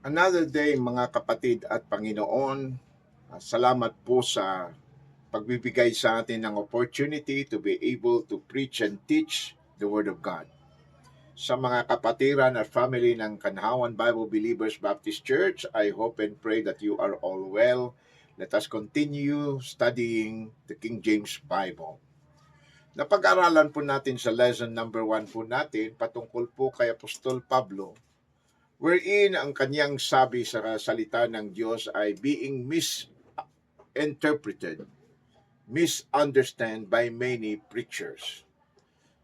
Another day mga kapatid at Panginoon, salamat po sa pagbibigay sa atin ng opportunity to be able to preach and teach the Word of God. Sa mga kapatiran at family ng Kanhawan Bible Believers Baptist Church, I hope and pray that you are all well. Let us continue studying the King James Bible. Napag-aralan po natin sa lesson number 1 po natin patungkol po kay Apostol Pablo, wherein ang kanyang sabi sa salita ng Diyos ay being misinterpreted, misunderstood by many preachers.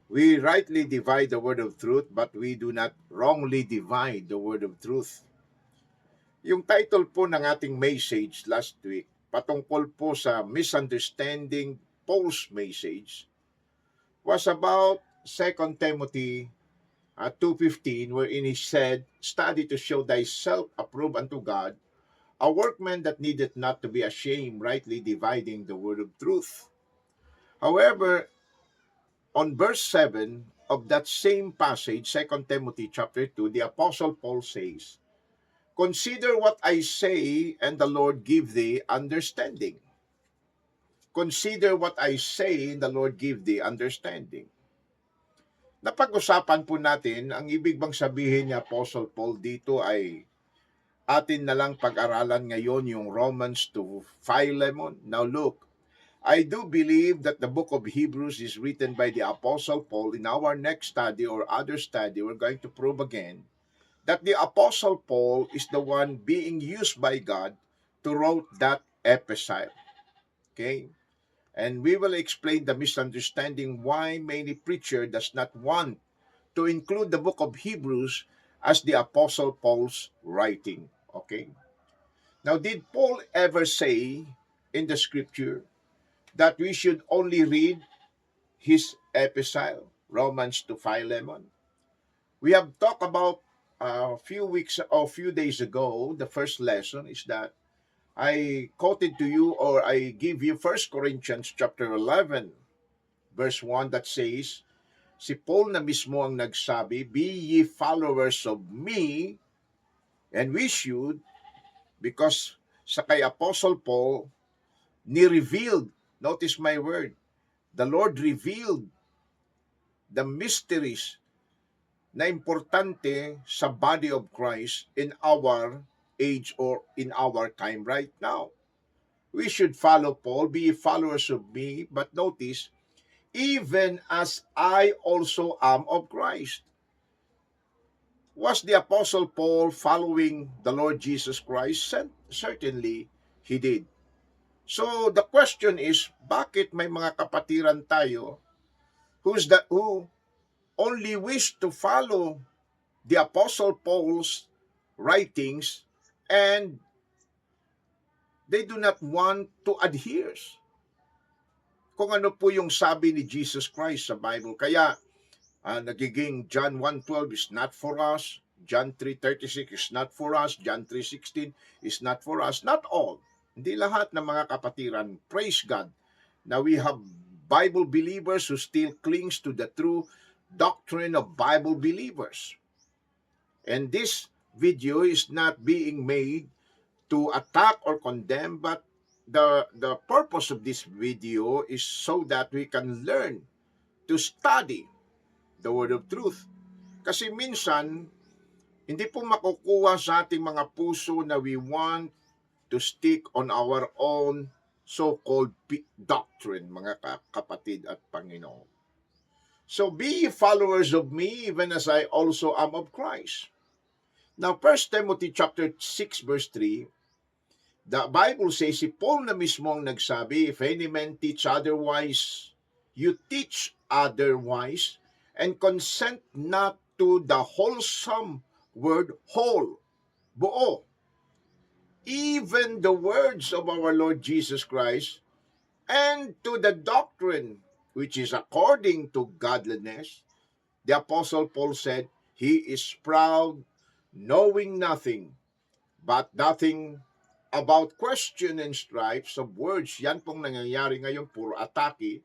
We rightly divide the word of truth, but we do not wrongly divide the word of truth. Yung title po ng ating message last week, patungkol po sa misunderstanding Paul's message, was about 2 Timothy 2:15, wherein he said, "Study to show thyself approved unto God, a workman that needeth not to be ashamed, rightly dividing the word of truth." However, on verse 7 of that same passage, 2 Timothy chapter 2, the Apostle Paul says, "Consider what I say, and the Lord give thee understanding." Consider what I say, and the Lord give thee understanding. Napag-usapan po natin, ang ibig bang sabihin ni Apostle Paul dito ay atin na lang pag-aralan ngayon yung Romans to Philemon. Now look, I do believe that the book of Hebrews is written by the Apostle Paul. In our next study or other study, we're going to prove again that the Apostle Paul is the one being used by God to write that epistle. Okay? And we will explain the misunderstanding why many preachers does not want to include the book of Hebrews as the Apostle Paul's writing. Okay? Now, did Paul ever say in the scripture that we should only read his epistle, Romans to Philemon? We have talked about a few weeks or few days ago, the first lesson is that I quoted to you or I give you 1 Corinthians chapter 11, verse 1 that says, si Paul na mismo ang nagsabi, "Be ye followers of me," and we should, because sa kay Apostle Paul, ni-revealed, notice my word, the Lord revealed the mysteries na importante sa body of Christ in our age or in our time right now. We should follow Paul, be followers of me, but notice, even as I also am of Christ. Was the Apostle Paul following the Lord Jesus Christ? Certainly, he did. So the question is, bakit may mga kapatiran tayo who only wish to follow the Apostle Paul's writings and they do not want to adhere kung ano po yung sabi ni Jesus Christ sa Bible. Kaya nagiging John 1:12 is not for us, John 3:36 is not for us, John 3:16 is not for us. Not all. Hindi lahat ng mga kapatiran. Praise God. Now we have Bible believers who still clings to the true doctrine of Bible believers. And this video is not being made to attack or condemn, but the purpose of this video is so that we can learn to study the word of truth. Kasi minsan, hindi po makukuha sa ating mga puso na we want to stick on our own so-called doctrine, mga kapatid at Panginoon. So be ye followers of me, even as I also am of Christ. Now, 1 Timothy chapter 6, verse 3, the Bible says, si Paul na mismo ang nagsabi, "If any man teach otherwise, you teach otherwise, and consent not to the wholesome word," whole, buo, "even the words of our Lord Jesus Christ, and to the doctrine which is according to godliness." The Apostle Paul said, "He is proud, knowing nothing, but nothing about question and stripes of words." Yan pong nangyayari ngayon, puro atake.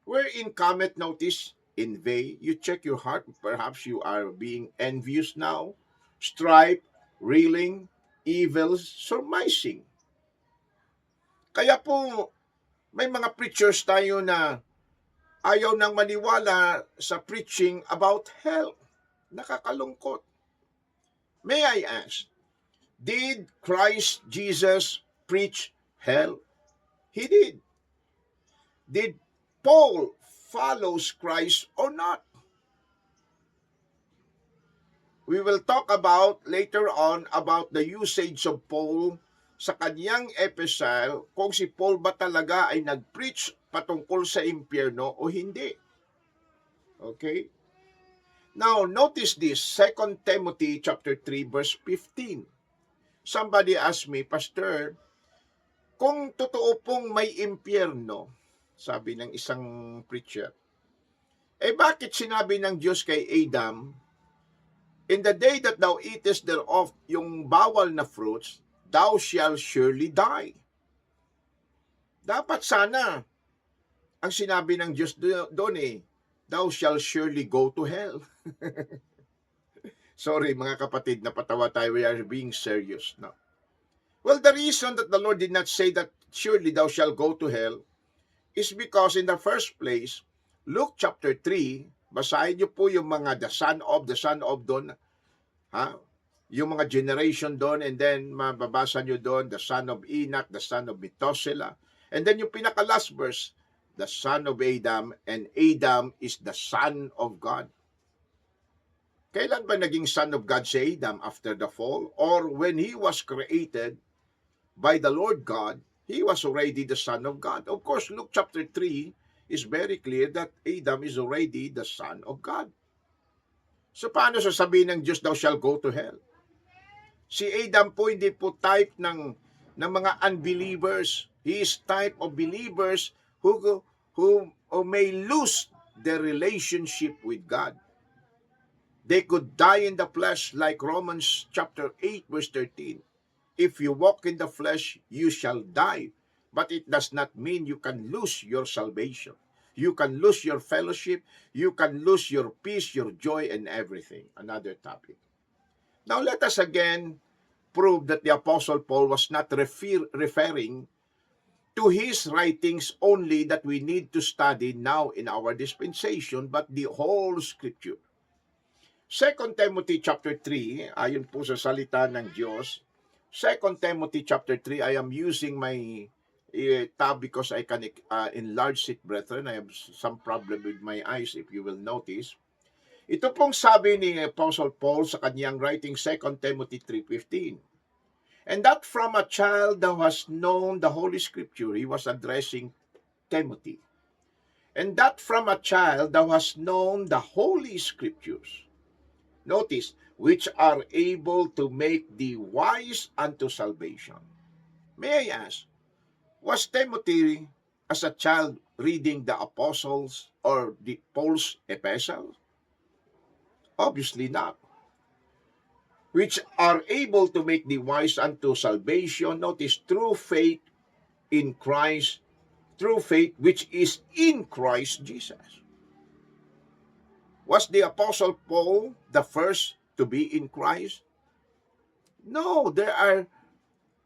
Wherein cometh, notice, envy. You check your heart, perhaps you are being envious now. Stripe, railing, evil surmising. Kaya po, may mga preachers tayo na ayaw nang maniwala sa preaching about hell. Nakakalungkot. May I ask, did Christ Jesus preach hell? He did. Did Paul follows Christ or not? We will talk about later on about the usage of Paul sa kanyang epistle, kung si Paul ba talaga ay nag-preach patungkol sa impyerno o hindi. Okay? Now, notice this, 2 Timothy chapter 3 verse 15. Somebody asked me, Pastor, kung totoo pong may impyerno, sabi ng isang preacher, bakit sinabi ng Diyos kay Adam, in the day that thou eatest thereof, yung bawal na fruits, thou shalt surely die. Dapat sana, ang sinabi ng Diyos doon thou shalt surely go to hell. Sorry mga kapatid, napatawa tayo, we are being serious now. Well, the reason that the Lord did not say that surely thou shalt go to hell is because in the first place, Luke chapter 3, basahin niyo po yung mga the son of doon, yung mga generation doon, and then mababasa niyo doon, the son of Enoch, the son of Methuselah, and then yung pinaka-last verse, the son of Adam, and Adam is the son of God. Kailan ba naging son of God si Adam? After the fall? Or when he was created by the Lord God, he was already the son of God. Of course, Luke chapter 3 is very clear that Adam is already the son of God. So paano sasabihin ng Diyos, thou shalt go to hell? Si Adam po hindi po type ng mga unbelievers. He is type of believers who may lose their relationship with God. They could die in the flesh like Romans chapter 8 verse 13. If you walk in the flesh, you shall die. But it does not mean you can lose your salvation. You can lose your fellowship. You can lose your peace, your joy, and everything. Another topic. Now let us again prove that the Apostle Paul was not referring to his writings only that we need to study now in our dispensation, but the whole Scripture. 2 Timothy chapter 3, ayon po sa salita ng Diyos, 2 Timothy chapter 3, I am using my tab because I can enlarge it, brethren. I have some problem with my eyes, if you will notice. Ito pong sabi ni Apostle Paul sa kanyang writing 2 Timothy 3:15. And that from a child thou hast known the Holy Scripture, he was addressing Timothy. And that from a child thou hast known the Holy Scriptures. Notice, which are able to make thee wise unto salvation. May I ask, was Timothy as a child reading the apostles or the Paul's epistle? Obviously not. Which are able to make thee wise unto salvation. Notice, through faith in Christ, through faith which is in Christ Jesus. Was the Apostle Paul the first to be in Christ? No,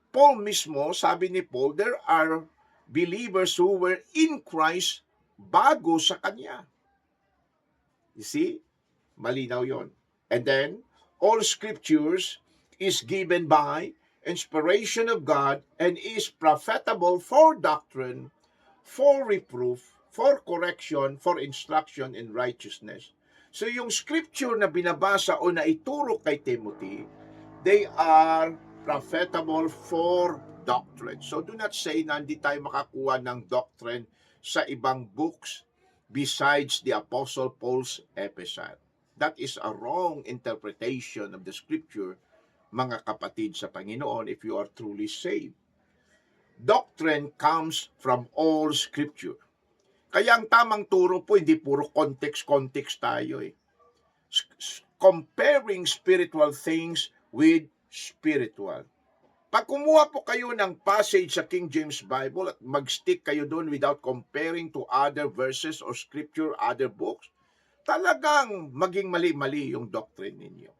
Paul mismo, sabi ni Paul, there are believers who were in Christ bago sa kanya. You see? Malinaw yon. And then, all scriptures is given by inspiration of God and is profitable for doctrine, for reproof, for correction, for instruction in righteousness. So yung scripture na binabasa o naituro kay Timothy, they are profitable for doctrine. So do not say na hindi tayo makakuha ng doctrine sa ibang books besides the Apostle Paul's epistle. That is a wrong interpretation of the scripture, mga kapatid sa Panginoon, if you are truly saved. Doctrine comes from all scripture. Kaya ang tamang turo po, hindi puro context tayo Comparing spiritual things with spiritual. Pag kumuha po kayo ng passage sa King James Bible at mag-stick kayo doon without comparing to other verses or scripture, other books, talagang maging mali-mali yung doctrine ninyo.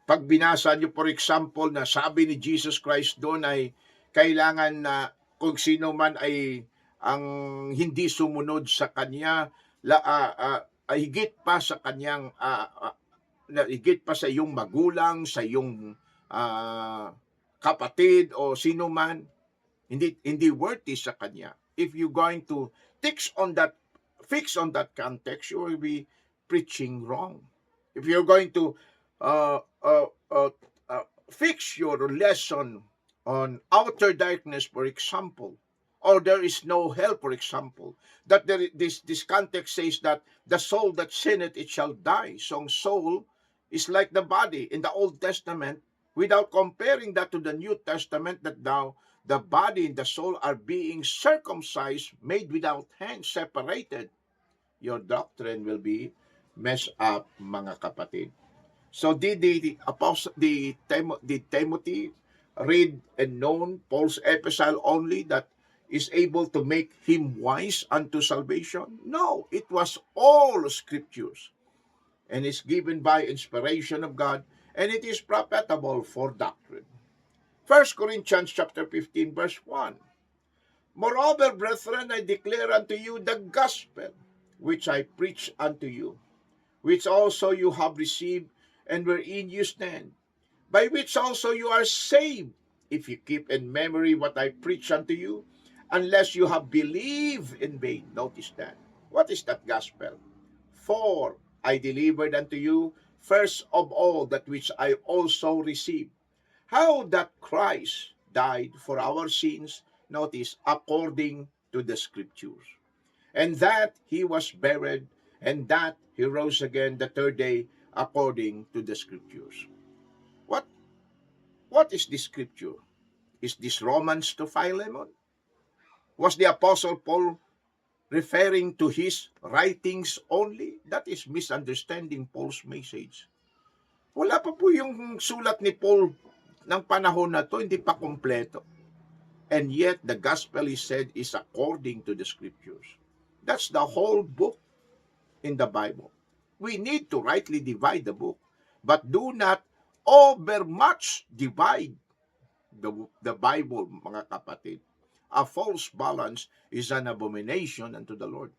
Pag binasa nyo, for example, na sabi ni Jesus Christ doon ay kailangan na kung sino man ay ang hindi sumunod sa kanya, higit pa sa kanyang, higit pa sa iyong magulang, sa iyong kapatid o sino man, hindi worthy sa kanya. If you're going to fix on that context, you will be preaching wrong. If you're going to fix your lesson on outer darkness, for example, or there is no hell, for example, that this context says that the soul that sinneth, it shall die. So soul is like the body in the Old Testament, without comparing that to the New Testament, that now the body and the soul are being circumcised, made without hands, separated. Your doctrine will be messed up, mga kapatid. So did Timothy read and known Paul's epistle only that is able to make him wise unto salvation? No, it was all scriptures, and is given by inspiration of God, and it is profitable for doctrine. 1 Corinthians chapter 15, verse 1. Moreover, brethren, I declare unto you the gospel which I preach unto you, which also you have received, and wherein you stand, by which also you are saved, if you keep in memory what I preach unto you, unless you have believed in vain. Notice that. What is that gospel? For I delivered unto you first of all that which I also received, how that Christ died for our sins, notice, according to the scriptures, and that he was buried, and that he rose again the third day, according to the scriptures. What is this scripture? Is this Romans to Philemon? Was the Apostle Paul referring to his writings only? That is misunderstanding Paul's message. Wala pa po yung sulat ni Paul ng panahon na to, hindi pa kompleto. And yet, the gospel is said is according to the scriptures. That's the whole book in the Bible. We need to rightly divide the book, but do not overmuch divide the Bible, mga kapatid. A false balance is an abomination unto the Lord.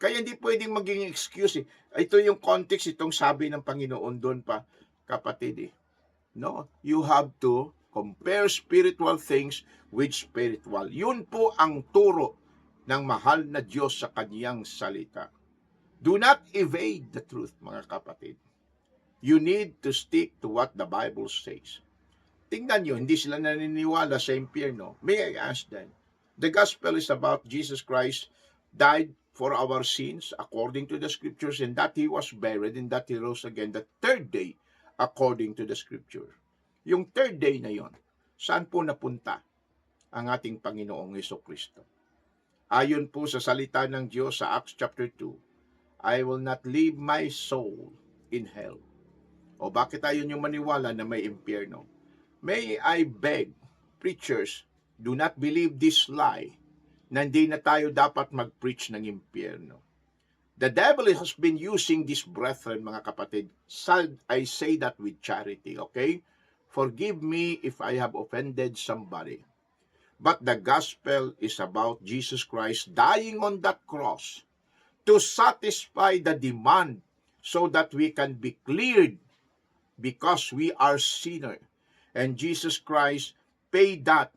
Kaya hindi pwedeng maging excuse. Ito yung context, itong sabi ng Panginoon doon pa, kapatid. No, you have to compare spiritual things with spiritual. Yun po ang turo ng mahal na Diyos sa kaniyang salita. Do not evade the truth, mga kapatid. You need to stick to what the Bible says. Tingnan nyo, hindi sila naniniwala sa impyerno. May I ask them? The gospel is about Jesus Christ died for our sins according to the scriptures, and that he was buried, and that he rose again the third day according to the scripture. Yung third day na yon, saan po napunta ang ating Panginoong Hesukristo? Ayon po sa salita ng Diyos sa Acts chapter 2, I will not leave my soul in hell. O bakit tayo nyo maniwala na may impyerno? May I beg, preachers, do not believe this lie na hindi na tayo dapat mag-preach ng impyerno. The devil has been using this brethren, mga kapatid. I say that with charity, okay? Forgive me if I have offended somebody. But the gospel is about Jesus Christ dying on that cross to satisfy the demand so that we can be cleared because we are sinners. And Jesus Christ paid that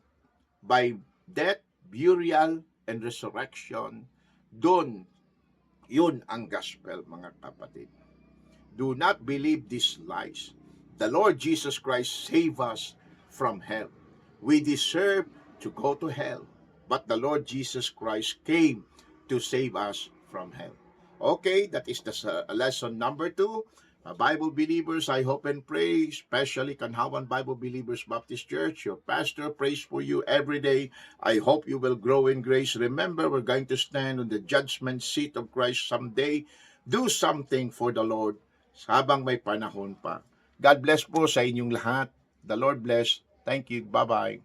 by death, burial, and resurrection. Yun ang gospel, mga kapatid. Do not believe these lies. The Lord Jesus Christ saved us from hell. We deserve to go to hell, but the Lord Jesus Christ came to save us from hell. Okay, that is the lesson number 2. Bible believers, I hope and pray, especially Kanhawan Bible Believers Baptist Church, your pastor prays for you every day. I hope you will grow in grace. Remember, we're going to stand on the judgment seat of Christ someday. Do something for the Lord habang may panahon pa. God bless po sa inyong lahat. The Lord bless. Thank you. Bye-bye.